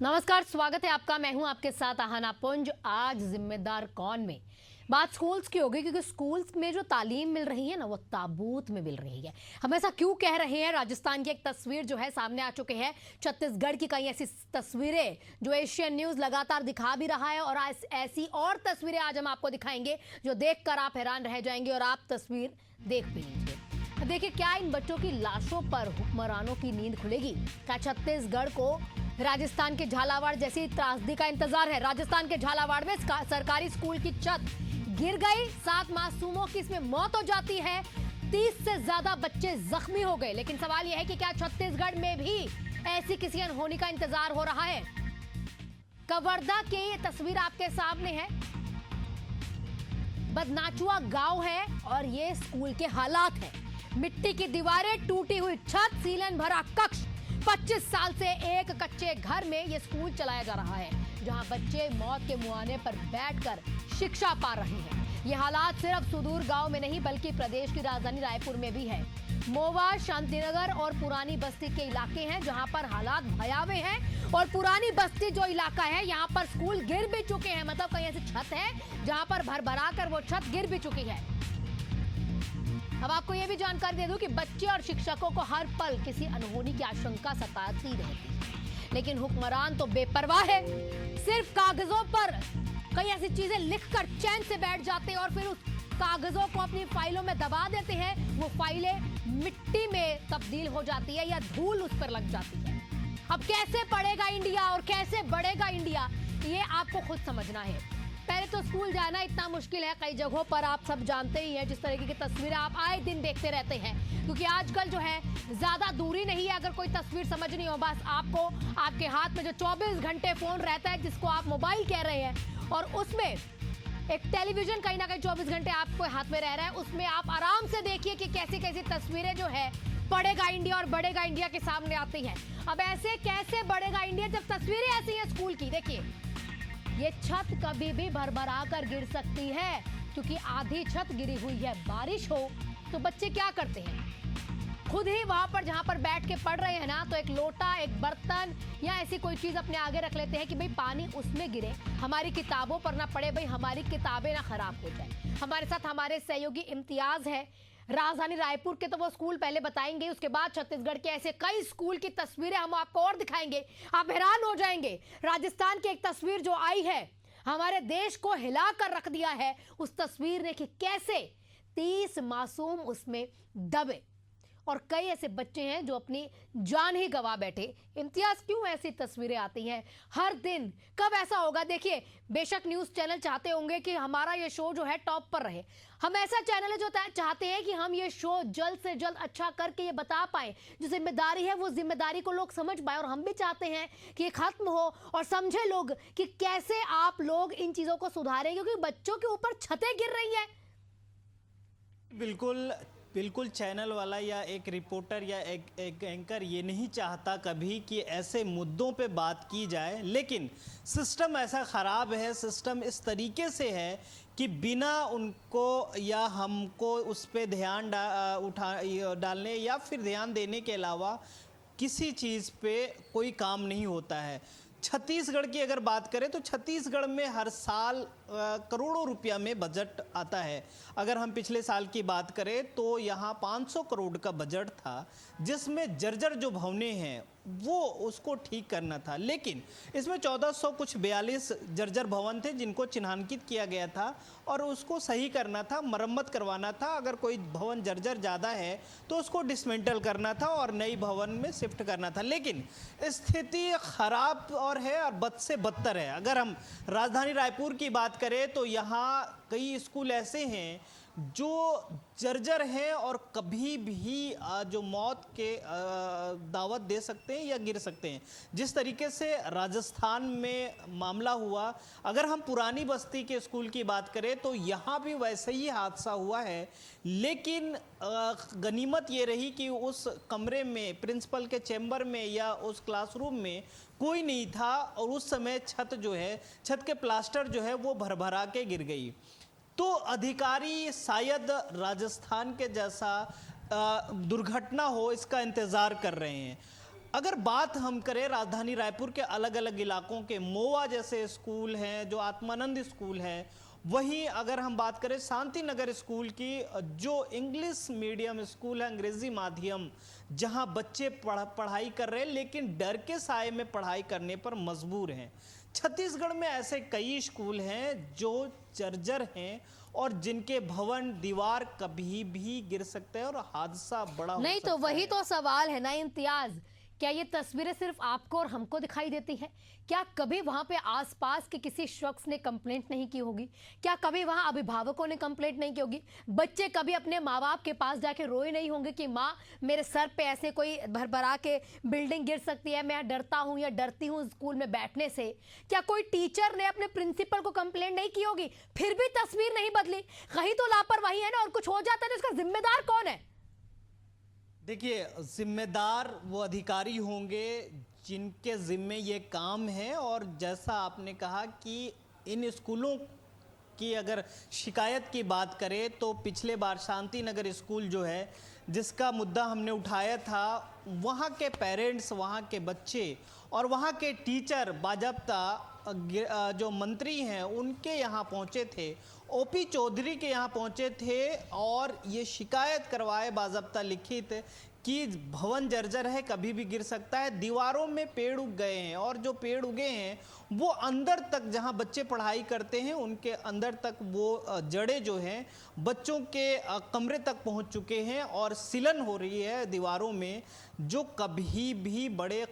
नमस्कार, स्वागत है आपका। मैं हूं आपके साथ आहाना पुंज। आज जिम्मेदार कौन में बात स्कूल्स की होगी, क्योंकि स्कूल्स में जो तालीम मिल रही है ना, वो ताबूत में मिल रही है। हम ऐसा क्यों कह रहे हैं? राजस्थान की एक तस्वीर जो है सामने आ चुके हैं। छत्तीसगढ़ की कई ऐसी तस्वीरें जो एशियन न्यूज लगातार दिखा भी रहा है, और ऐसी और तस्वीरें आज हम आपको दिखाएंगे जो देखकर आप हैरान रह जाएंगे, और आप तस्वीर देख भी लीजिए। देखिए, क्या इन बच्चों की लाशों पर हुक्मरानों की नींद खुलेगी? क्या छत्तीसगढ़ को राजस्थान के झालावाड़ जैसी त्रासदी का इंतजार है? राजस्थान के झालावाड़ में सरकारी स्कूल की छत गिर गई, 7 मासूमों की इसमें मौत हो जाती है, 30 से ज्यादा बच्चे जख्मी हो गए। लेकिन सवाल यह है कि क्या छत्तीसगढ़ में भी ऐसी किसी अनहोनी का इंतजार हो रहा है? कवर्धा की ये तस्वीर आपके सामने है। बदनाचुआ गांव है और ये स्कूल के हालात है। मिट्टी की दीवारें, टूटी हुई छत, सीलन भरा कक्ष। 25 साल से एक कच्चे घर में यह स्कूल चलाया जा रहा है, जहां बच्चे मौत के मुहाने पर बैठकर शिक्षा पा रहे हैं। ये हालात सिर्फ सुदूर गांव में नहीं, बल्कि प्रदेश की राजधानी रायपुर में भी है। मोवा, शांतिनगर और पुरानी बस्ती के इलाके हैं जहां पर हालात भयावह हैं। और पुरानी बस्ती जो इलाका है, यहाँ पर स्कूल गिर भी चुके हैं। मतलब कहीं ऐसी छत है जहां पर भरभरा कर वो छत गिर भी चुकी है। अब आपको यह भी जानकारी दे दूं कि बच्चे और शिक्षकों को हर पल किसी अनहोनी की आशंका सताती रहती है, लेकिन हुक्मरान तो बेपरवाह है। सिर्फ कागजों पर कई ऐसी चीजें लिखकर चैन से बैठ जाते हैं और फिर उस कागजों को अपनी फाइलों में दबा देते हैं। वो फाइलें मिट्टी में तब्दील हो जाती है या धूल उस पर लग जाती है। अब कैसे पढ़ेगा इंडिया और कैसे बढ़ेगा इंडिया, ये आपको खुद समझना है। पहले तो स्कूल जाना इतना मुश्किल है, कई जगहों पर आप सब जानते ही हैं, जिस तरीके की तस्वीरें आप आए दिन देखते रहते हैं। क्योंकि आजकल जो है ज्यादा दूरी नहीं है, अगर कोई तस्वीर समझनी हो, बस आपको आपके हाथ में जो 24 घंटे फोन रहता है, जिसको आप मोबाइल कह रहे हैं, और उसमें एक टेलीविजन कहीं ना कहीं 24 घंटे आपको हाथ में रह रहा है। उसमें आप आराम से देखिए कि कैसी कैसी तस्वीरें जो है पढ़ेगा इंडिया और बढ़ेगा इंडिया के सामने आती हैं। अब ऐसे कैसे बढ़ेगा इंडिया जब तस्वीरें ऐसी हैं स्कूल की? देखिए, ये छत कभी भी भरभरा कर गिर सकती है, क्योंकि आधी छत गिरी हुई है। बारिश हो तो बच्चे क्या करते हैं? खुद ही वहां पर जहां पर बैठ के पढ़ रहे हैं ना, तो एक लोटा, एक बर्तन या ऐसी कोई चीज अपने आगे रख लेते हैं कि भाई पानी उसमें गिरे, हमारी किताबों पर ना पड़े, भाई हमारी किताबें ना खराब हो जाए। हमारे साथ हमारे सहयोगी इम्तियाज है राजधानी रायपुर के, तो वो स्कूल पहले बताएंगे, उसके बाद छत्तीसगढ़ के ऐसे कई स्कूल की तस्वीरें हम आपको और दिखाएंगे। आप हैरान हो जाएंगे। राजस्थान की एक तस्वीर जो आई है, हमारे देश को हिला कर रख दिया है। उस तस्वीर ने कि कैसे 30 मासूम उसमें दबे, और कई ऐसे बच्चे हैं जो अपनी जान ही गंवा बैठे। इम्तियाज, क्यों ऐसी तस्वीरें आती हैं हर दिन? कब ऐसा होगा? देखिए, बेशक न्यूज़ चैनल चाहते होंगे कि हमारा ये शो जो है टॉप पर रहे। हम ऐसा चैनल है जो चाहते हैं कि हम ये शो जल्द से जल्द अच्छा करके ये बता पाए, जो जिम्मेदारी है वो जिम्मेदारी को लोग समझ पाए। और हम भी चाहते हैं कि ये खत्म हो और समझे लोग कि कैसे आप लोग इन चीज़ों को सुधारें, क्योंकि बच्चों के ऊपर छतें गिर रही हैं। बिल्कुल बिल्कुल, चैनल वाला या एक रिपोर्टर या एक एंकर ये नहीं चाहता कभी कि ऐसे मुद्दों पे बात की जाए, लेकिन सिस्टम ऐसा ख़राब है, सिस्टम इस तरीके से है कि बिना उनको या हमको उस पे ध्यान डालने या फिर ध्यान देने के अलावा किसी चीज़ पे कोई काम नहीं होता है। छत्तीसगढ़ की अगर बात करें तो छत्तीसगढ़ में हर साल करोड़ों रुपया में बजट आता है। अगर हम पिछले साल की बात करें तो यहाँ 500 करोड़ का बजट था, जिसमें जर्जर जो भवनें हैं वो उसको ठीक करना था। लेकिन इसमें 1442 जर्जर भवन थे जिनको चिन्हांकित किया गया था और उसको सही करना था, मरम्मत करवाना था। अगर कोई भवन जर्जर ज़्यादा है तो उसको डिसमेंटल करना था और नई भवन में शिफ्ट करना था। लेकिन स्थिति ख़राब और है और बद से बदतर है। अगर हम राजधानी रायपुर की बात करें तो यहाँ कई स्कूल ऐसे हैं जो जर्जर हैं और कभी भी जो मौत के दावत दे सकते हैं या गिर सकते हैं। जिस तरीके से राजस्थान में मामला हुआ, अगर हम पुरानी बस्ती के स्कूल की बात करें तो यहाँ भी वैसे ही हादसा हुआ है। लेकिन गनीमत ये रही कि उस कमरे में, प्रिंसिपल के चैम्बर में या उस क्लासरूम में कोई नहीं था, और उस समय छत जो है, छत के प्लास्टर जो है वो भरभरा के गिर गई। तो अधिकारी शायद राजस्थान के जैसा दुर्घटना हो इसका इंतज़ार कर रहे हैं। अगर बात हम करें राजधानी रायपुर के अलग अलग इलाकों के, मोवा जैसे स्कूल हैं, जो आत्मानंद स्कूल है, वहीं अगर हम बात करें शांति नगर स्कूल की, जो इंग्लिश मीडियम स्कूल है, अंग्रेजी माध्यम, जहां बच्चे पढ़ाई कर रहे हैं लेकिन डर के साए में पढ़ाई करने पर मजबूर हैं। छत्तीसगढ़ में ऐसे कई स्कूल हैं जो जर्जर हैं और जिनके भवन दीवार कभी भी गिर सकते हैं और हादसा बड़ा हो नहीं सकता तो वही है। तो सवाल है ना इम्तियाज, क्या ये तस्वीरें सिर्फ आपको और हमको दिखाई देती है? क्या कभी वहां पे आसपास के किसी शख्स ने कंप्लेंट नहीं की होगी? क्या कभी वहां अभिभावकों ने कंप्लेंट नहीं की होगी? बच्चे कभी अपने माँ बाप के पास जाके रोए नहीं होंगे कि माँ मेरे सर पे ऐसे कोई भरभरा के बिल्डिंग गिर सकती है, मैं डरता हूँ या डरती हूँ स्कूल में बैठने से? क्या कोई टीचर ने अपने प्रिंसिपल को कंप्लेंट नहीं की होगी? फिर भी तस्वीर नहीं बदली। कहीं तो लापरवाही है ना, और कुछ हो जाता है तो इसका जिम्मेदार कौन है? देखिए, जिम्मेदार वो अधिकारी होंगे जिनके जिम्मे ये काम है। और जैसा आपने कहा कि इन स्कूलों की अगर शिकायत की बात करें तो पिछले बार शांति नगर स्कूल जो है, जिसका मुद्दा हमने उठाया था, वहाँ के पेरेंट्स, वहाँ के बच्चे और वहाँ के टीचर बाजब्ता जो मंत्री हैं उनके यहाँ पहुँचे थे, ओपी चौधरी के यहाँ पहुँचे थे और ये शिकायत करवाए बाजब्ता लिखित कि भवन जर्जर है, कभी भी गिर सकता है, दीवारों में पेड़ उग गए हैं और जो पेड़ उगे हैं वो अंदर तक, जहां बच्चे पढ़ाई करते हैं उनके अंदर तक वो जड़ें जो हैं बच्चों के कमरे तक पहुंच चुके हैं और सिलन हो रही है दीवारों में, जो कभी भी बड़े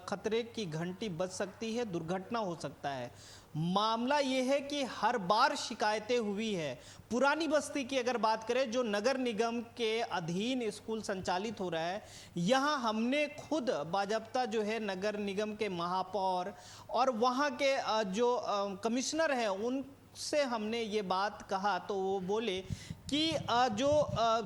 खतरे की घंटी बज सकती है, दुर्घटना हो सकता है। मामला ये है कि हर बार शिकायतें हुई है। पुरानी बस्ती की अगर बात करें, जो नगर निगम के अधीन स्कूल संचालित हो रहा है, यहाँ हमने खुद बाजब्ता जो है नगर निगम के महापौर और वहाँ के जो कमिश्नर हैं उनसे हमने ये बात कहा तो वो बोले कि जो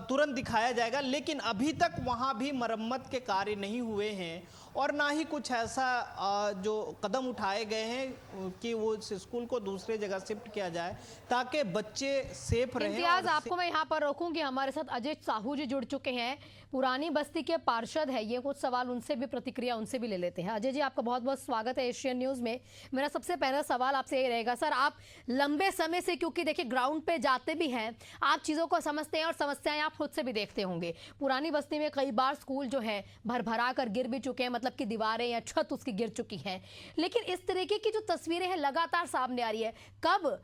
तुरंत दिखाया जाएगा, लेकिन अभी तक वहाँ भी मरम्मत के कार्य नहीं हुए हैं और ना ही कुछ ऐसा जो कदम उठाए गए हैं कि वो इस स्कूल को दूसरे जगह शिफ्ट किया जाए ताकि बच्चे सेफ रहें। इम्तियाज, आपको मैं यहाँ पर रोकूंगी। हमारे साथ अजय साहू जी जुड़ चुके हैं, पुरानी बस्ती के पार्षद है। ये कुछ सवाल उनसे भी, प्रतिक्रिया उनसे भी ले लेते हैं। अजय जी, आपका बहुत बहुत स्वागत है एशियन न्यूज में। मेरा सबसे पहला सवाल आपसे यही रहेगा, सर आप लंबे समय से, क्योंकि देखिए ग्राउंड पे जाते भी हैं, आप चीज़ों को समझते हैं और समस्याएं आप खुद से भी देखते होंगे। पुरानी बस्ती में कई बार स्कूल जो है भरभरा कर गिर भी चुके हैं, मतलब कि दीवारें या छत उसकी गिर चुकी है। लेकिन इस तरीके की जो तस्वीरें हैं लगातार सामने आ रही है, कब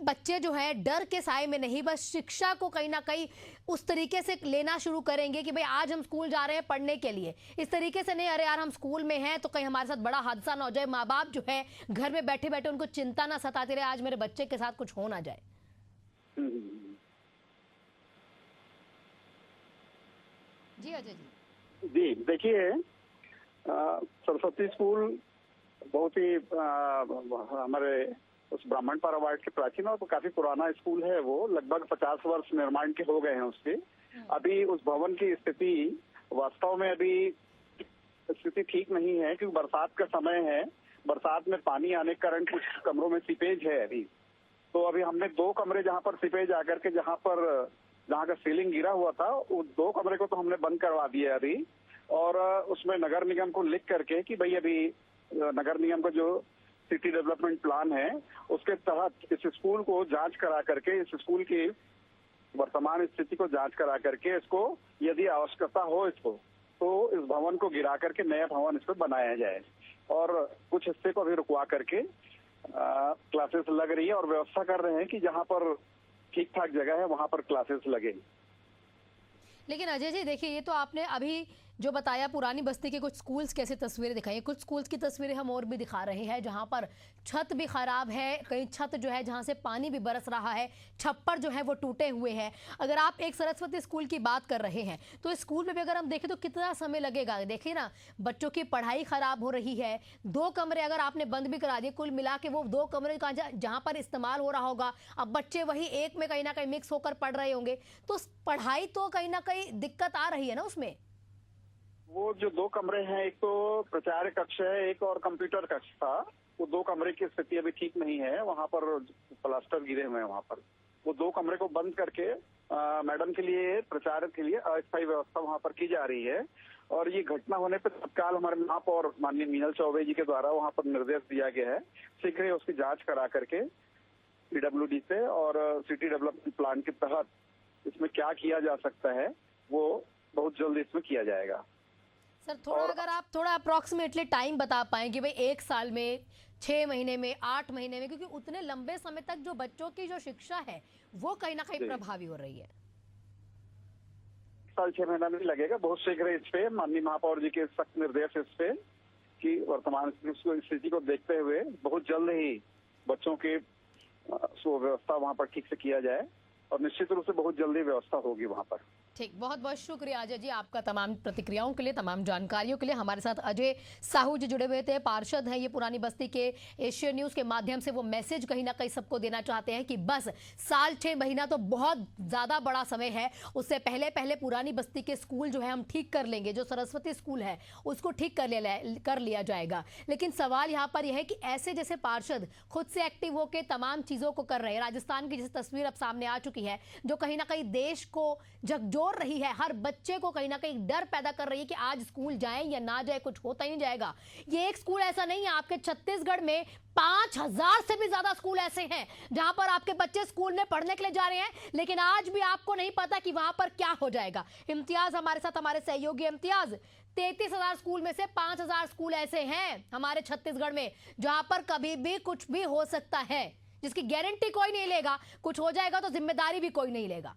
बच्चे जो है डर के साए में नहीं, बस शिक्षा को कहीं ना कहीं उस तरीके से लेना शुरू करेंगे कि भाई आज हम स्कूल जा रहे हैं पढ़ने के लिए, इस तरीके से नहीं अरे यार हम स्कूल में हैं तो कहीं हमारे साथ बड़ा हादसा ना हो जाए, माँ बाप जो है घर में बैठे बैठे उनको चिंता ना सताती रहे आज मेरे बच्चे के साथ कुछ हो ना जाए? जी अजय जी। देखिए, सरस्वती स्कूल बहुत ही हमारे उस ब्राह्मण पारावाड़ के प्राचीन और काफी पुराना स्कूल है। वो लगभग 50 वर्ष निर्माण के हो गए हैं उसके। अभी उस भवन की स्थिति वास्तव में अभी स्थिति ठीक नहीं है, क्योंकि बरसात का समय है, बरसात में पानी आने के कारण कुछ कमरों में सीपेज है अभी। तो अभी हमने 2 कमरे जहाँ पर सीपेज आकर के जहाँ का सीलिंग गिरा हुआ था, उस 2 कमरे को तो हमने बंद करवा दिया अभी। और उसमें नगर निगम को लिख करके कि भाई अभी नगर निगम का जो सिटी डेवलपमेंट प्लान है उसके तहत इस स्कूल को जांच करा करके, इस स्कूल की वर्तमान स्थिति को जांच करा करके, इसको यदि आवश्यकता हो इसको तो इस भवन को गिरा करके नया भवन इस पर बनाया जाए। और कुछ हिस्से को अभी रुकवा करके क्लासेस लग रही है और व्यवस्था कर रहे हैं कि जहां पर ठीक ठाक जगह है वहां पर क्लासेस लगे। लेकिन अजय जी देखिए, ये तो आपने अभी जो बताया पुरानी बस्ती के कुछ स्कूल्स कैसे तस्वीरें दिखाई, कुछ स्कूल्स की तस्वीरें हम और भी दिखा रहे हैं जहां पर छत भी खराब है, कहीं छत जो है जहां से पानी भी बरस रहा है, छप्पर जो है वो टूटे हुए हैं। अगर आप एक सरस्वती स्कूल की बात कर रहे हैं तो इस स्कूल में भी अगर हम देखें तो कितना समय लगेगा? देखिए ना, बच्चों की पढ़ाई खराब हो रही है, 2 कमरे अगर आपने बंद भी करा दिए, कुल मिला के वो 2 कमरे का जहां पर इस्तेमाल हो रहा होगा, अब बच्चे वही एक में कहीं ना कहीं मिक्स होकर पढ़ रहे होंगे, तो पढ़ाई तो कहीं ना कहीं दिक्कत आ रही है ना उसमें। वो जो 2 कमरे हैं, एक तो प्राचार्य कक्ष है, एक और कंप्यूटर कक्ष था, वो 2 कमरे की स्थिति अभी ठीक नहीं है, वहाँ पर प्लास्टर गिरे हुए हैं वहाँ पर। वो 2 कमरे को बंद करके मैडम के लिए, प्रचार के लिए अस्थायी व्यवस्था वहां पर की जा रही है। और ये घटना होने पर तत्काल हमारे महापौर माननीय मीनल चौबे जी के द्वारा वहां पर निर्देश दिया गया है शीघ्र ही उसकी जांच करा करके पीडब्ल्यूडी से और सिटी डेवलपमेंट प्लान के तहत इसमें क्या किया जा सकता है वो बहुत जल्द इसमें किया जाएगा। सर थोड़ा अगर आप थोड़ा अप्रोक्सीमेटली टाइम बता पाएंगे भाई, 1 साल में, 6 महीने में, 8 महीने में, क्योंकि उतने लंबे समय तक जो बच्चों की जो शिक्षा है वो कहीं ना कहीं प्रभावी हो रही है। 1 साल 6 महीना नहीं लगेगा, बहुत शीघ्र इस पे माननीय महापौर जी के सख्त निर्देश इस पे कि वर्तमान स्थिति को देखते हुए बहुत जल्द ही बच्चों की सुव्यवस्था वहां पर ठीक से किया जाए और निश्चित रूप से बहुत जल्दी व्यवस्था होगी वहां पर। ठीक, बहुत बहुत शुक्रिया अजय जी आपका तमाम प्रतिक्रियाओं के लिए, तमाम जानकारियों के लिए। हमारे साथ अजय साहू जी जुड़े हुए थे, पार्षद हैं ये पुरानी बस्ती के। एशियन न्यूज़ के माध्यम से वो मैसेज कहीं ना कहीं सबको देना चाहते हैं कि बस साल 6 महीना तो बहुत ज़्यादा बड़ा समय है, उससे पहले पहले पुरानी बस्ती के स्कूल जो है हम ठीक कर लेंगे, जो सरस्वती स्कूल है उसको ठीक कर लिया जाएगा। लेकिन सवाल यहाँ पर यह है कि ऐसे जैसे पार्षद खुद से एक्टिव होकर तमाम चीज़ों को कर रहे हैं, राजस्थान की जैसे तस्वीर अब सामने आ चुकी है जो कहीं ना कहीं देश को झकझोर रही है, हर बच्चे को कहीं ना कहीं डर पैदा कर रही है कि आज स्कूल जाएं या ना जाए, कुछ होता ही नहीं जाएगा। ये एक स्कूल ऐसा नहीं है, आपके छत्तीसगढ़ में 5000 से भी ज्यादा स्कूल ऐसे हैं जहां पर आपके बच्चे स्कूल में पढ़ने के लिए जा रहे हैं, लेकिन आज भी आपको नहीं पता कि वहां पर क्या हो जाएगा। इम्तियाज हमारे साथ, हमारे सहयोगी इम्तियाज, 33,000 स्कूल में से 5,000 स्कूल ऐसे हैं हमारे छत्तीसगढ़ में जहां पर कभी भी कुछ भी हो सकता है, जिसकी गारंटी कोई नहीं लेगा, कुछ हो जाएगा तो जिम्मेदारी भी कोई नहीं लेगा।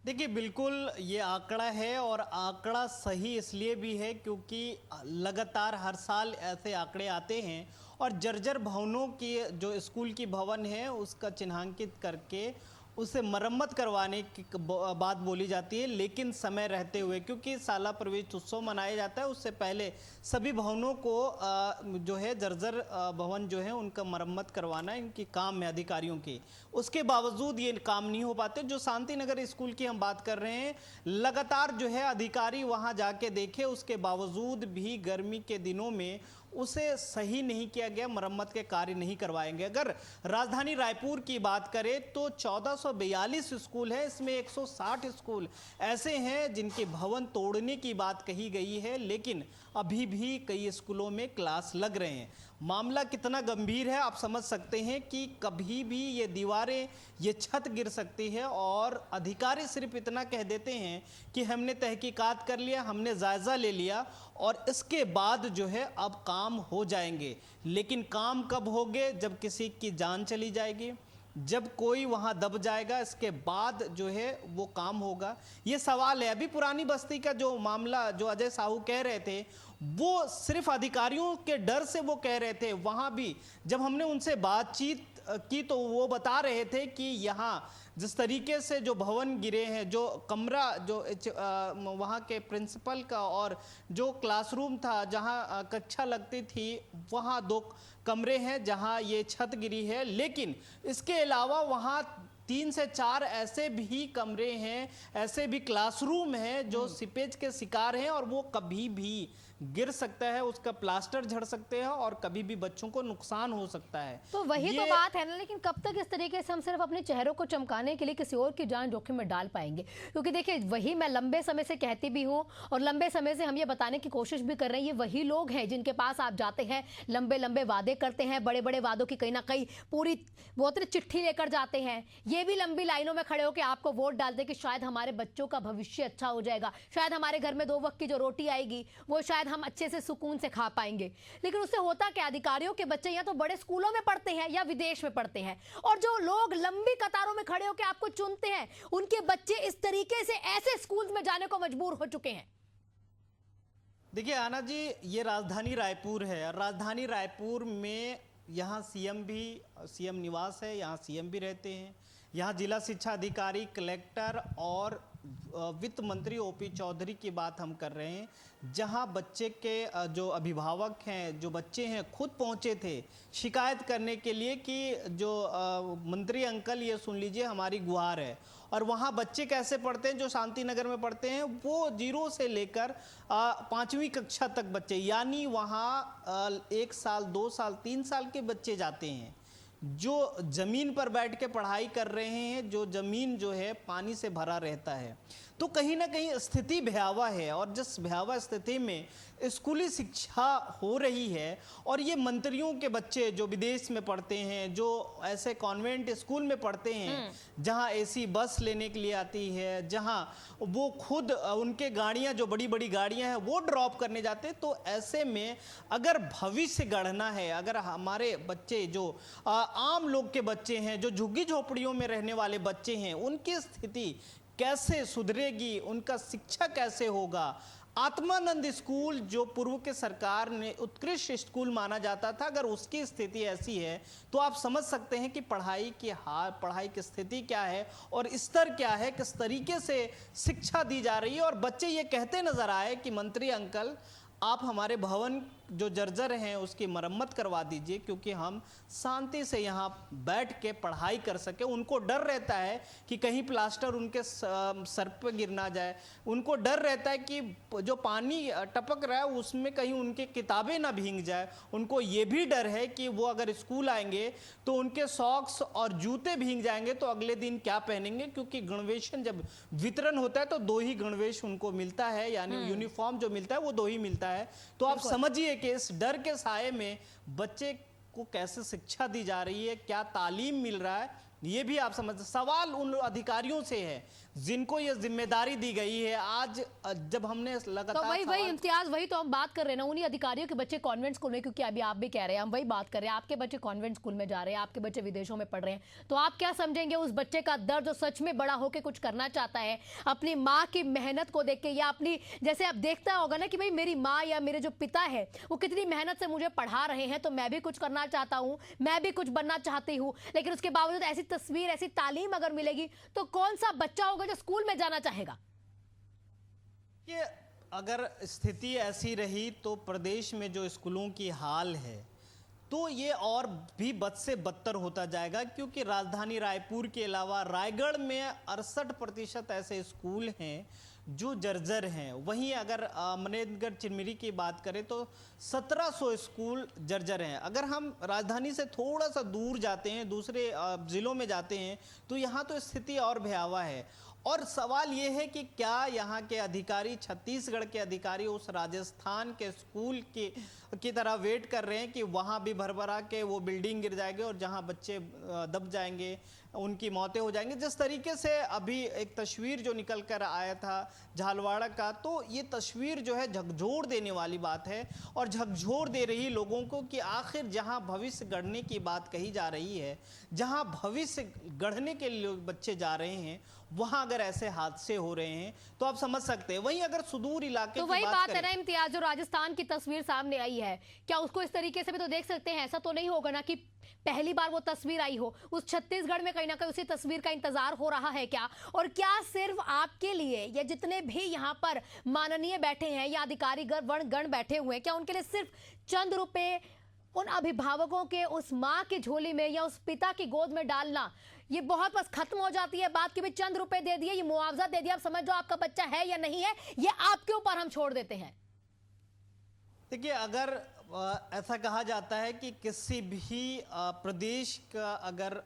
देखिए बिल्कुल ये आंकड़ा है और आंकड़ा सही इसलिए भी है क्योंकि लगातार हर साल ऐसे आंकड़े आते हैं और जर्जर भवनों की जो स्कूल की भवन है उसका चिन्हांकित करके उसे मरम्मत करवाने की बात बोली जाती है, लेकिन समय रहते हुए क्योंकि साला प्रवेश उत्सव मनाया जाता है उससे पहले सभी भवनों को जो है जर्जर भवन जो है उनका मरम्मत करवाना इनकी काम है अधिकारियों की, उसके बावजूद ये काम नहीं हो पाते। जो शांति नगर स्कूल की हम बात कर रहे हैं, लगातार जो है अधिकारी वहाँ जाके देखे, उसके बावजूद भी गर्मी के दिनों में उसे सही नहीं किया गया, मरम्मत के कार्य नहीं करवाएंगे। अगर राजधानी रायपुर की बात करें तो 1442 स्कूल है, इसमें 160 स्कूल ऐसे हैं जिनके भवन तोड़ने की बात कही गई है, लेकिन अभी भी कई स्कूलों में क्लास लग रहे हैं। मामला कितना गंभीर है आप समझ सकते हैं कि कभी भी ये दीवारें, ये छत गिर सकती है और अधिकारी सिर्फ इतना कह देते हैं कि हमने तहकीकात कर लिया, हमने जायज़ा ले लिया और इसके बाद जो है अब काम हो जाएंगे। लेकिन काम कब होंगे? जब किसी की जान चली जाएगी, जब कोई वहां दब जाएगा, इसके बाद जो है वो काम होगा। ये सवाल है। अभी पुरानी बस्ती का जो मामला जो अजय साहू कह रहे थे वो सिर्फ अधिकारियों के डर से वो कह रहे थे। वहां भी जब हमने उनसे बातचीत की तो वो बता रहे थे कि यहाँ जिस तरीके से जो भवन गिरे हैं, जो कमरा जो वहाँ के प्रिंसिपल का और जो क्लासरूम था जहाँ कक्षा लगती थी वहाँ 2 कमरे हैं जहाँ ये छत गिरी है, लेकिन इसके अलावा वहाँ 3 से 4 ऐसे भी कमरे हैं, ऐसे भी क्लासरूम हैं जो सीपेज के शिकार हैं और वो कभी भी गिर सकता है, उसका प्लास्टर झड़ सकते हैं और कभी भी बच्चों को नुकसान हो सकता है। तो वही तो बात है ना, लेकिन कब तक इस तरीके से हम सिर्फ अपने चेहरों को चमकाने के लिए किसी और की जान जोखिम में डाल पाएंगे? क्योंकि देखिए वही मैं लंबे समय से कहती भी हूँ और लंबे समय से हम ये बताने की कोशिश भी कर रहे हैं, ये वही लोग हैं जिनके पास आप जाते हैं, लंबे लंबे वादे करते हैं, बड़े बड़े वादों की कहीं ना कहीं पूरी बहुत चिट्ठी लेकर जाते हैं, ये भी लंबी लाइनों में खड़े होकर आपको वोट डालते कि शायद हमारे बच्चों का भविष्य अच्छा हो जाएगा, शायद हमारे घर में 2 वक्त की जो रोटी आएगी वो शायद हम अच्छे से सुकून से खा पाएंगे। लेकिन उससे होता क्या, अधिकारियों के बच्चे या तो बड़े स्कूलों में पढ़ते हैं या विदेश में पढ़ते हैं, और जो लोग लंबी कतारों में खड़े होकर आपको चुनते हैं उनके बच्चे इस तरीके से ऐसे स्कूल में जाने को मजबूर हो चुके हैं। देखिए आना जी, ये राजधानी रायपुर है। राजधानी रायपुर में यहाँ सीएम निवास है, यहाँ सीएम भी रहते हैं, यहाँ जिला शिक्षा अधिकारी, कलेक्टर और वित्त मंत्री ओपी चौधरी की बात हम कर रहे हैं, जहां बच्चे के जो अभिभावक हैं, जो बच्चे हैं, खुद पहुंचे थे शिकायत करने के लिए कि जो मंत्री अंकल ये सुन लीजिए हमारी गुहार है। और वहां बच्चे कैसे पढ़ते हैं, जो शांति नगर में पढ़ते हैं वो 0 से लेकर 5वीं कक्षा तक बच्चे, यानी वहां 1 साल, 2 साल, 3 साल के बच्चे जाते हैं, जो जमीन पर बैठ के पढ़ाई कर रहे हैं, जो जमीन जो है पानी से भरा रहता है। तो कहीं ना कहीं स्थिति भयावह है, और जिस भयावह स्थिति में स्कूली शिक्षा हो रही है, और ये मंत्रियों के बच्चे जो विदेश में पढ़ते हैं, जो ऐसे कॉन्वेंट स्कूल में पढ़ते हैं जहां एसी बस लेने के लिए आती है, जहां वो खुद उनके गाड़ियां, जो बड़ी बड़ी गाड़ियां हैं, वो ड्रॉप करने जाते हैं। तो ऐसे में अगर भविष्य गढ़ना है, अगर हमारे बच्चे जो आम लोग के बच्चे हैं, जो झुग्गी झोपड़ियों में रहने वाले बच्चे हैं, उनकी स्थिति कैसे सुधरेगी, उनका शिक्षा कैसे होगा। आत्मानंद स्कूल जो पूर्व के सरकार ने उत्कृष्ट स्कूल माना जाता था, अगर उसकी स्थिति ऐसी है तो आप समझ सकते हैं कि पढ़ाई की स्थिति क्या है और स्तर क्या है, किस तरीके से शिक्षा दी जा रही है। और बच्चे ये कहते नजर आए कि मंत्री अंकल, आप हमारे भवन जो जर्जर हैं उसकी मरम्मत करवा दीजिए, क्योंकि हम शांति से यहाँ बैठ के पढ़ाई कर सके। उनको डर रहता है कि कहीं प्लास्टर उनके सर पर गिर ना जाए, उनको डर रहता है कि जो पानी टपक रहा है उसमें कहीं उनकी किताबें ना भीग जाए। उनको ये भी डर है कि वो अगर स्कूल आएंगे तो उनके सॉक्स और जूते भीग जाएंगे तो अगले दिन क्या पहनेंगे, क्योंकि गणवेशन जब वितरण होता है तो 2 ही गणवेश उनको मिलता है, यानी यूनिफॉर्म जो मिलता है वो 2 ही मिलता है। तो आप समझिए कि इस डर के साए में बच्चे को कैसे शिक्षा दी जा रही है, क्या तालीम मिल रहा है, ये भी आप समझ। सवाल उन अधिकारियों से है जिनको ये जिम्मेदारी दी गई है। आज जब हमने लगातार तो वही इम्तियाज, वही तो हम बात कर रहे हैं ना, उन्हीं अधिकारियों के बच्चे कॉन्वेंट स्कूल में, क्योंकि अभी आप भी कह रहे हैं, हम वही बात कर रहे हैं, आपके बच्चे कॉन्वेंट स्कूल में जा रहे हैं, आपके बच्चे विदेशों में पढ़ रहे हैं, तो आप क्या समझेंगे उस बच्चे का दर्द जो सच में बड़ा होकर कुछ करना चाहता है, अपनी माँ की मेहनत को देख के, या अपनी, जैसे आप देखता होगा ना कि भाई मेरी माँ या मेरे जो पिता है वो कितनी मेहनत से मुझे पढ़ा रहे हैं, तो मैं भी कुछ करना चाहता हूँ, मैं भी कुछ बनना चाहती हूँ। लेकिन उसके बावजूद ऐसी तस्वीर, ऐसी तालीम अगर मिलेगी तो कौन सा बच्चा होगा जो स्कूल में जाना चाहेगा। ये अगर स्थिति ऐसी रही तो प्रदेश में जो स्कूलों की हाल है तो ये और भी बद से बदतर होता जाएगा, क्योंकि राजधानी रायपुर के अलावा रायगढ़ में 68% ऐसे स्कूल हैं जो जर्जर हैं। वहीं अगर मनेंद्रगढ़ चिरमिरी की बात करें तो 1700 स्कूल जर्जर हैं। अगर हम राजधानी से थोड़ा सा दूर जाते हैं, दूसरे ज़िलों में जाते हैं, तो यहाँ तो स्थिति और भयावह है। और सवाल ये है कि क्या यहाँ के अधिकारी, छत्तीसगढ़ के अधिकारी उस राजस्थान के स्कूल की तरह वेट कर रहे हैं कि वहाँ भी भरभरा के वो बिल्डिंग गिर जाएंगे और जहाँ बच्चे दब जाएंगे, उनकी मौतें हो जाएंगी। जिस तरीके से अभी एक तस्वीर जो निकल कर आया था झालवाड़ा का, तो ये तस्वीर जो है झकझोर देने वाली बात है, और झकझोर दे रही लोगों को कि आखिर जहाँ भविष्य गढ़ने की बात कही जा रही है, जहाँ भविष्य गढ़ने के लिए बच्चे जा रहे हैं, वहाँ अगर ऐसे हादसे हो रहे हैं तो आप समझ सकते हैं। वहीं अगर सुदूर इलाके तो वही बात है ना इम्तियाज, जो राजस्थान की तस्वीर सामने आई है, क्या उसको इस तरीके से भी तो देख सकते हैं। ऐसा तो नहीं होगा ना कि पहली बार वो तस्वीर आई हो, उस छत्तीसगढ़ में कहीं ना कहीं उसी तस्वीर का इंतजार हो रहा है क्या? और क्या सिर्फ आपके लिए, या जितने भी यहाँ पर माननीय बैठे हैं या अधिकारी गण बैठे हुए हैं, क्या उनके लिए सिर्फ चंद रुपए उन अभिभावकों के उस माँ की झोली में या उस पिता की गोद में डालना, ये बहुत बस खत्म हो जाती है बात कि भी चंद रुपए दे दिए, ये मुआवजा दे दिया, आप समझ लो आपका बच्चा है या नहीं है, ये आपके ऊपर हम छोड़ देते हैं। देखिए, अगर ऐसा कहा जाता है कि किसी भी प्रदेश का अगर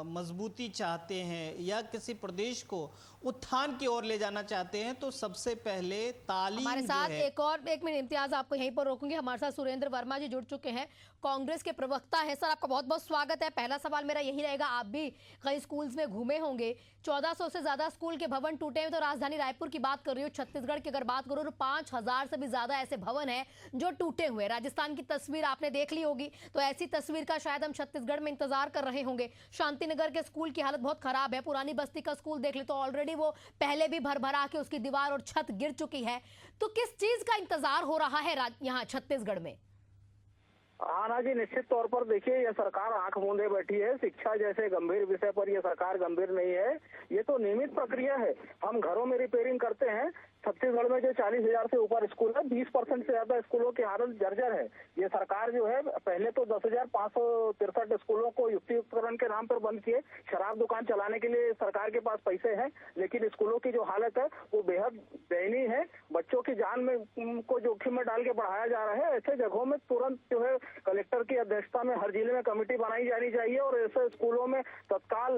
मजबूती चाहते हैं या किसी प्रदेश को उत्थान की ओर ले जाना चाहते हैं तो सबसे पहले तालीम। हमारे साथ एक मिनट इम्तियाज, आपको यहीं पर रोकूंगी। हमारे साथ सुरेंद्र वर्मा जी जुड़ चुके हैं, कांग्रेस के प्रवक्ता है। सर, आपका बहुत बहुत स्वागत है। पहला सवाल मेरा यही रहेगा, आप भी कई स्कूल्स में घूमे होंगे, 1400 से ज्यादा स्कूल के भवन टूटे हैं। तो राजधानी रायपुर की बात कर रही हूँ, छत्तीसगढ़ की अगर बात करूँ तो 5000 से भी ज्यादा ऐसे भवन हैं जो टूटे हुए। राजस्थान की तस्वीर आपने देख ली होगी, तो ऐसी तस्वीर का शायद हम छत्तीसगढ़ में इंतजार कर रहे होंगे। शांतिनगर के स्कूल की हालत बहुत खराब है, पुरानी बस्ती का स्कूल देख ले तो ऑलरेडी वो पहले भी भरभरा के उसकी दीवार और छत गिर चुकी है। तो किस चीज का इंतजार हो रहा है यहाँ छत्तीसगढ़ में? हाँ ना जी, निश्चित तौर पर देखिए, ये सरकार आंख मूंदे बैठी है। शिक्षा जैसे गंभीर विषय पर ये सरकार गंभीर नहीं है। ये तो नियमित प्रक्रिया है। हम घरों में रिपेयरिंग करते हैं। छत्तीसगढ़ में जो 40,000 से ऊपर स्कूल है, 20% से ज्यादा स्कूलों की हालत जर्जर है। ये सरकार जो है, पहले तो 10,563 स्कूलों को युक्तिकरण के नाम पर बंद किए। शराब दुकान चलाने के लिए सरकार के पास पैसे हैं, लेकिन स्कूलों की जो हालत है वो बेहद दयनीय है। बच्चों की जान में को जोखिम में डाल के पढ़ाया जा रहा है। ऐसे जगहों में तुरंत जो है कलेक्टर की अध्यक्षता में हर जिले में कमेटी बनाई जानी चाहिए और ऐसे स्कूलों में तत्काल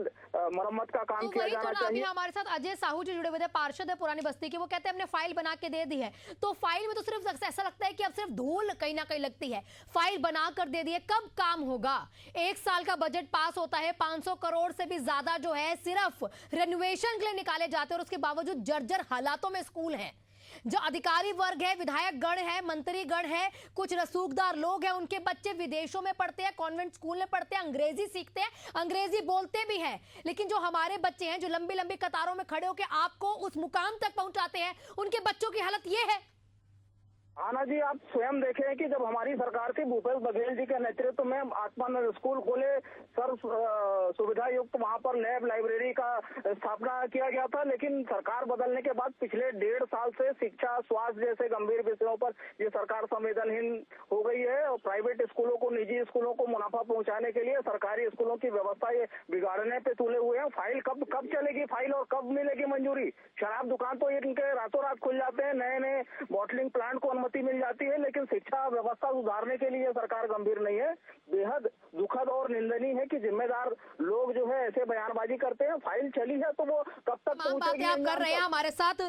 मरम्मत का काम किया जाना अभी चाहिए। हमारे साथ अजय साहू जी जुड़े हुए थे, पार्षद है पुरानी बस्ती के। वो कहते हैं हमने फाइल बना के दे दी है, तो फाइल में तो सिर्फ ऐसा लगता है कि अब सिर्फ धूल कहीं ना कहीं लगती है। फाइल बना कर दे दी है, कब काम होगा? 1 साल का बजट पास होता है, 500 करोड़ से भी ज्यादा जो है सिर्फ रेनोवेशन के लिए निकाले जाते हैं और उसके बावजूद जर्जर हालातों में स्कूल हैं। जो अधिकारी वर्ग है, विधायक गण है, मंत्री गण है, कुछ रसूखदार लोग हैं, उनके बच्चे विदेशों में पढ़ते हैं, कॉन्वेंट स्कूल में पढ़ते हैं, अंग्रेजी सीखते हैं, अंग्रेजी बोलते भी हैं। लेकिन जो हमारे बच्चे हैं जो लंबी लंबी कतारों में खड़े होकर आपको उस मुकाम तक पहुंचाते हैं, उनके बच्चों की हालत यह है। आना जी, आप स्वयं देखें कि जब हमारी सरकार थी, भूपेश बघेल जी के नेतृत्व में आत्मानंद स्कूल खोले, सर्व सुविधा युक्त वहां पर लैब लाइब्रेरी का स्थापना किया गया था। लेकिन सरकार बदलने के बाद पिछले 1.5 साल से शिक्षा, स्वास्थ्य जैसे गंभीर विषयों पर ये सरकार संवेदनहीन हो गई है और प्राइवेट स्कूलों को, निजी स्कूलों को मुनाफा पहुंचाने के लिए सरकारी स्कूलों की व्यवस्था ये बिगाड़ने पे तुले हुए हैं। फाइल कब चलेगी फाइल और कब मिलेगी मंजूरी? शराब दुकान तो इनके रातों रात खुल जाते हैं, नए नए बॉटलिंग प्लांट को मिल जाती है, लेकिन शिक्षा व्यवस्था सुधारने के लिए सरकार गंभीर नहीं है। बेहद दुखद और निंदनीय है कि जिम्मेदार लोग जो है ऐसे बयानबाजी करते हैं। फाइल चली है तो वो कब तक पहुंचेगी? आप कर रहे हैं। हमारे साथ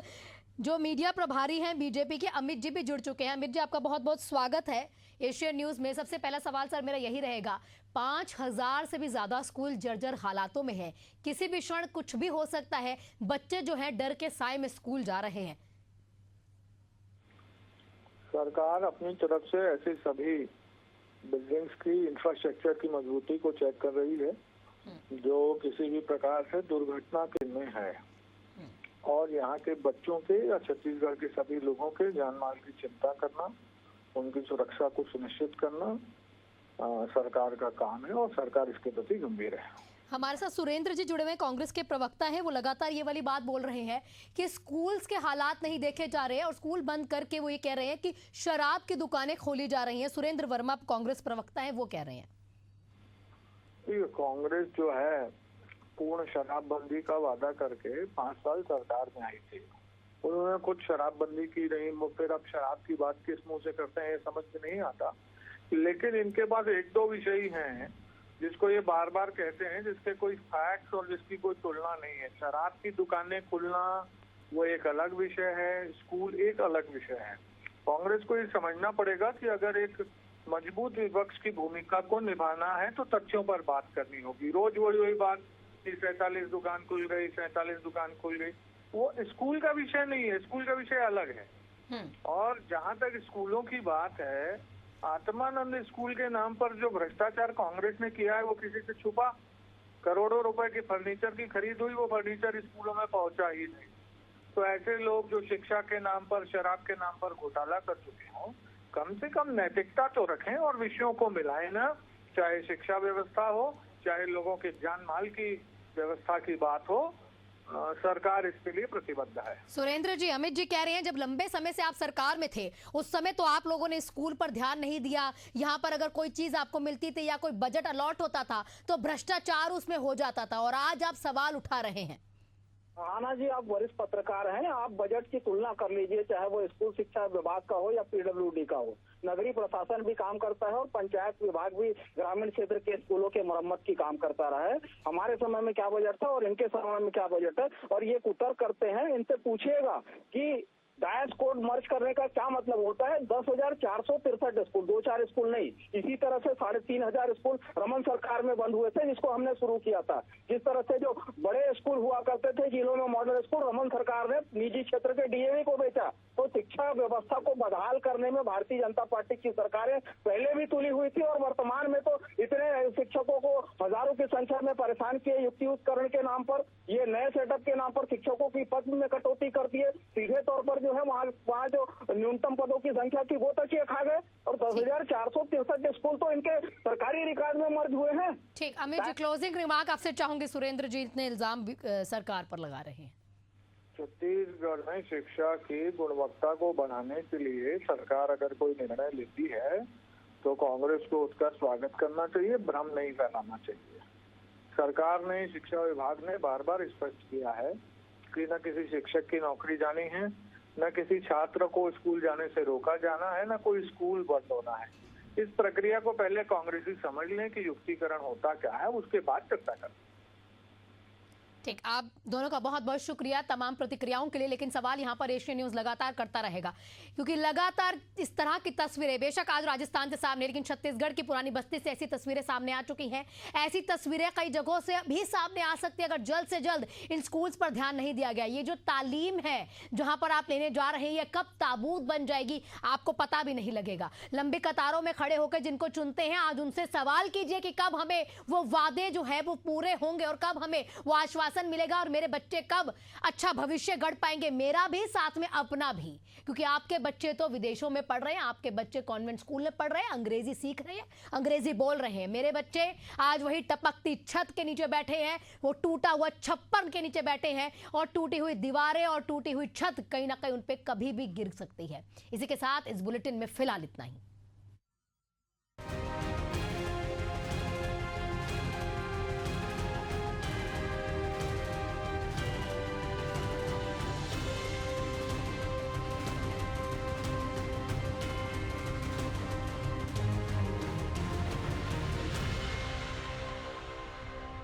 जो मीडिया प्रभारी हैं बीजेपी के, अमित जी भी जुड़ चुके हैं। अमित जी, आपका बहुत बहुत स्वागत है एशियन न्यूज में। सबसे पहला सवाल सर मेरा यही रहेगा, 5000 से भी ज्यादा स्कूल जर्जर हालातों में है, किसी भी क्षण कुछ भी हो सकता है, बच्चे जो है डर के साए में स्कूल जा रहे हैं। सरकार अपनी तरफ से ऐसे सभी बिल्डिंग्स की इंफ्रास्ट्रक्चर की मजबूती को चेक कर रही है जो किसी भी प्रकार से दुर्घटना के में है, और यहाँ के बच्चों के या छत्तीसगढ़ के सभी लोगों के जान माल की चिंता करना, उनकी सुरक्षा को सुनिश्चित करना सरकार का काम है और सरकार इसके प्रति गंभीर है। हमारे साथ सुरेंद्र जी जुड़े हुए हैं, कांग्रेस के प्रवक्ता हैं। वो लगातार ये वाली बात बोल रहे हैं कि स्कूल्स के हालात नहीं देखे जा रहे हैं और स्कूल बंद करके वो ये कह रहे हैं कि शराब की दुकानें खोली जा रही हैं। सुरेंद्र वर्मा कांग्रेस प्रवक्ता हैं, वो कह रहे हैं। कांग्रेस जो है पूर्ण शराबबंदी का वादा करके 5 साल सरकार में आई थी, उन्होंने कुछ शराबबंदी की नहीं, फिर अब शराब की बात किस मुंह से करते हैं ये समझ में नहीं आता। लेकिन इनके पास 1-2 विषय हैं जिसको ये बार बार कहते हैं, जिसके कोई फैक्ट्स और जिसकी कोई तुलना नहीं है। शराब की दुकानें खुलना वो एक अलग विषय है, स्कूल एक अलग विषय है। कांग्रेस को ये समझना पड़ेगा कि अगर एक मजबूत विपक्ष की भूमिका को निभाना है तो तथ्यों पर बात करनी होगी। रोज वही बात कि 47 दुकान खुल गई, 47 दुकान खुल गई, वो स्कूल का विषय नहीं है, स्कूल का विषय अलग है। और जहाँ तक स्कूलों की बात है, आत्मानंद स्कूल के नाम पर जो भ्रष्टाचार कांग्रेस ने किया है वो किसी से छुपा? करोड़ों रुपए की फर्नीचर की खरीद हुई, वो फर्नीचर स्कूलों में पहुंचा ही नहीं। तो ऐसे लोग जो शिक्षा के नाम पर, शराब के नाम पर घोटाला कर चुके हों, कम से कम नैतिकता तो रखें और विषयों को मिलाएं ना। चाहे शिक्षा व्यवस्था हो, चाहे लोगों के जान माल की व्यवस्था की बात हो, सरकार इसके लिए प्रतिबद्ध है। सुरेंद्र जी, अमित जी कह रहे हैं जब लंबे समय से आप सरकार में थे उस समय तो आप लोगों ने स्कूल पर ध्यान नहीं दिया। यहाँ पर अगर कोई चीज आपको मिलती थी या कोई बजट अलॉट होता था तो भ्रष्टाचार उसमें हो जाता था, और आज आप सवाल उठा रहे हैं। आना जी, आप वरिष्ठ पत्रकार हैं, आप बजट की तुलना कर लीजिए, चाहे वो स्कूल शिक्षा विभाग का हो या पीडब्ल्यूडी का हो। नगरीय प्रशासन भी काम करता है और पंचायत विभाग भी ग्रामीण क्षेत्र के स्कूलों के मरम्मत की काम करता रहा है। हमारे समय में क्या बजट था और इनके समय में क्या बजट है, और ये कुतर्क करते हैं। इनसे पूछिएगा कि डायस कोड मर्ज करने का क्या मतलब होता है। 10,463 स्कूल, 2-4 स्कूल नहीं, इसी तरह से 3,500 स्कूल रमन सरकार में बंद हुए थे जिसको हमने शुरू किया था। जिस तरह से जो बड़े स्कूल हुआ करते थे जिलों में मॉडल स्कूल, रमन सरकार ने निजी क्षेत्र के डीएवी को बेचा। तो शिक्षा व्यवस्था को बदहाल करने में भारतीय जनता पार्टी की सरकारें पहले भी तुली हुई थी और वर्तमान में तो इतने शिक्षकों को हजारों की संख्या में परेशान किए युक्तियुक्तकरण के नाम पर, ये नए सेटअप के नाम पर शिक्षकों की पद में कटौती करती है। सीधे तौर पर जो है वहाँ जो न्यूनतम पदों की संख्या थी वो तक खा गए, और 10,463 स्कूल तो इनके सरकारी रिकॉर्ड में मर्ज हुए हैं। ठीक, अमित जी क्लोजिंग रिमार्क आपसे चाहूंगी। सुरेंद्र जी इतने इल्जाम सरकार पर लगा रहे हैं। छत्तीसगढ़ में शिक्षा की गुणवत्ता को बढ़ाने के लिए सरकार अगर कोई निर्णय लेती है तो कांग्रेस को उसका स्वागत करना चाहिए, भ्रम नहीं फैलाना चाहिए। सरकार ने, शिक्षा विभाग ने बार बार स्पष्ट किया है कि न किसी शिक्षक की नौकरी जानी है, न किसी छात्र को स्कूल जाने से रोका जाना है, न कोई स्कूल बंद होना है। इस प्रक्रिया को पहले कांग्रेसी समझ लें कि युक्तिकरण होता क्या है, उसके बाद चर्चा करें। ठीक, आप दोनों का बहुत बहुत शुक्रिया तमाम प्रतिक्रियाओं के लिए। लेकिन सवाल यहाँ पर एशियन न्यूज लगातार करता रहेगा, क्योंकि लगातार इस तरह की तस्वीरें, बेशक आज राजस्थान से सामने, लेकिन छत्तीसगढ़ की पुरानी बस्ती से ऐसी तस्वीरें सामने आ चुकी हैं। ऐसी तस्वीरें कई जगहों से भी सामने आ सकती है अगर जल्द से जल्द इन स्कूल्स पर ध्यान नहीं दिया गया। ये जो तालीम है जहां पर आप लेने जा रहे हैं, ये कब ताबूत बन जाएगी आपको पता भी नहीं लगेगा। लंबी कतारों में खड़े होकर जिनको चुनते हैं, आज उनसे सवाल कीजिए कि कब हमें वो वादे जो है वो पूरे होंगे और कब हमें वो आश्वासन मिलेगा और मेरे बच्चे कब अच्छा भविष्य गढ़ पाएंगे, मेरा भी साथ में अपना भी। क्योंकि आपके बच्चे तो विदेशों में पढ़ रहे हैं, आपके बच्चे कॉन्वेंट स्कूल में पढ़ रहे हैं, अंग्रेजी सीख रहे हैं, अंग्रेजी बोल रहे हैं। मेरे बच्चे आज वही टपकती छत के नीचे बैठे हैं, वो टूटा हुआ छप्पर के नीचे बैठे हैं और टूटी हुई दीवारें और टूटी हुई छत कहीं ना कहीं उन पे कभी भी गिर सकती है। इसी के साथ इस बुलेटिन में फिलहाल इतना ही।